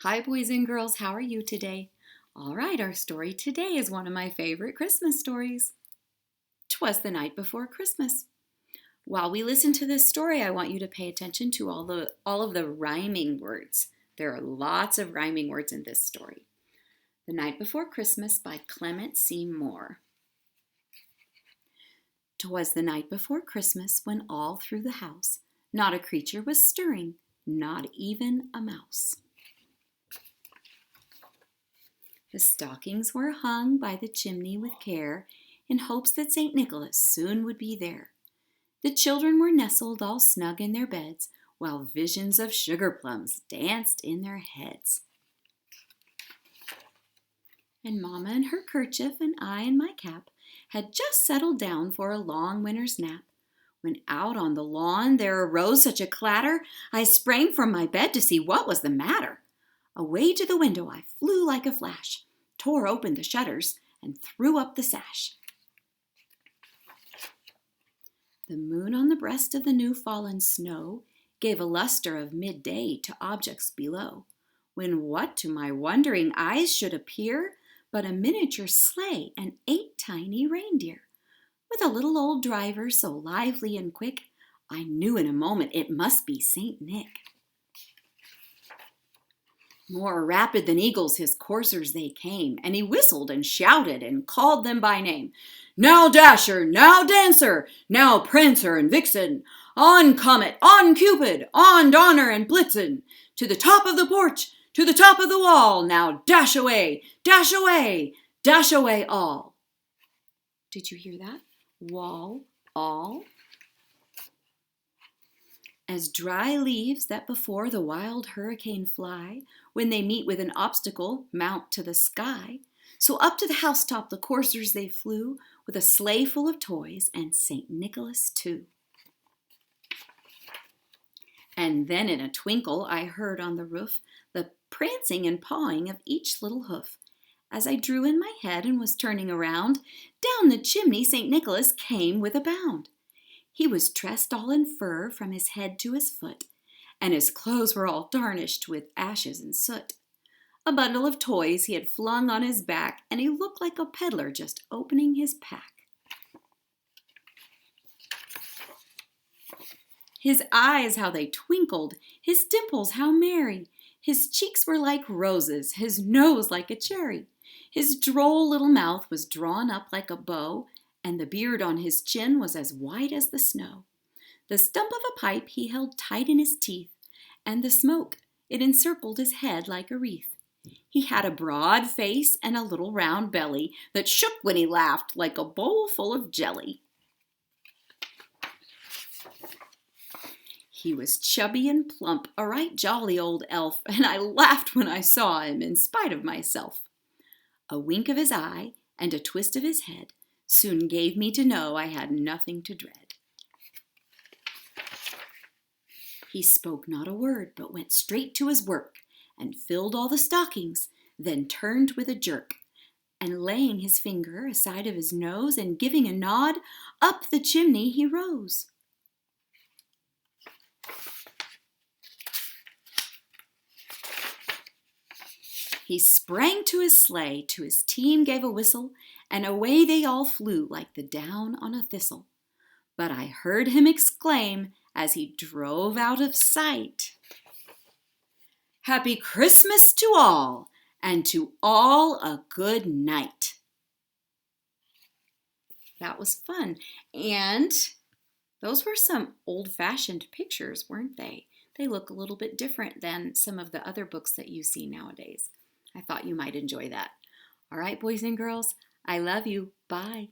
Hi, boys and girls. How are you today? All right, our story today is one of my favorite Christmas stories. 'Twas the night before Christmas. While we listen to this story, I want you to pay attention to all of the rhyming words. There are lots of rhyming words in this story. The Night Before Christmas by Clement C. Moore. 'Twas the night before Christmas when all through the house not a creature was stirring, not even a mouse. The stockings were hung by the chimney with care, in hopes that St. Nicholas soon would be there. The children were nestled all snug in their beds, while visions of sugar plums danced in their heads. And Mamma in her kerchief and I in my cap had just settled down for a long winter's nap, when out on the lawn there arose such a clatter, I sprang from my bed to see what was the matter. Away to the window I flew like a flash, tore open the shutters, and threw up the sash. The moon on the breast of the new-fallen snow gave a luster of midday to objects below, when what to my wondering eyes should appear but a miniature sleigh and 8 tiny reindeer, with a little old driver so lively and quick, I knew in a moment it must be St. Nick. More rapid than eagles his coursers they came, and he whistled and shouted and called them by name. Now Dasher, now Dancer, now Prancer and Vixen, on Comet, on Cupid, on Donner and Blitzen, to the top of the porch, to the top of the wall, now dash away, dash away, dash away all. Did you hear that? Wall, all. As dry leaves that before the wild hurricane fly, when they meet with an obstacle, mount to the sky, so up to the housetop the coursers they flew, with a sleigh full of toys, and St. Nicholas too. And then in a twinkle I heard on the roof the prancing and pawing of each little hoof. As I drew in my head and was turning around, down the chimney St. Nicholas came with a bound. He was dressed all in fur from his head to his foot, and his clothes were all tarnished with ashes and soot. A bundle of toys he had flung on his back, and he looked like a peddler just opening his pack. His eyes, how they twinkled, his dimples how merry, his cheeks were like roses, his nose like a cherry. His droll little mouth was drawn up like a bow, and the beard on his chin was as white as the snow. The stump of a pipe he held tight in his teeth, and the smoke, it encircled his head like a wreath. He had a broad face and a little round belly that shook when he laughed like a bowl full of jelly. He was chubby and plump, a right jolly old elf, and I laughed when I saw him in spite of myself. A wink of his eye and a twist of his head soon gave me to know I had nothing to dread. He spoke not a word, but went straight to his work, and filled all the stockings, then turned with a jerk, and laying his finger aside of his nose, and giving a nod, up the chimney he rose. He sprang to his sleigh, to his team gave a whistle, and away they all flew like the down on a thistle. But I heard him exclaim, as he drove out of sight, Happy Christmas to all, and to all a good night. That was fun. And those were some old-fashioned pictures, weren't they? They look a little bit different than some of the other books that you see nowadays. I thought you might enjoy that. All right, boys and girls, I love you. Bye.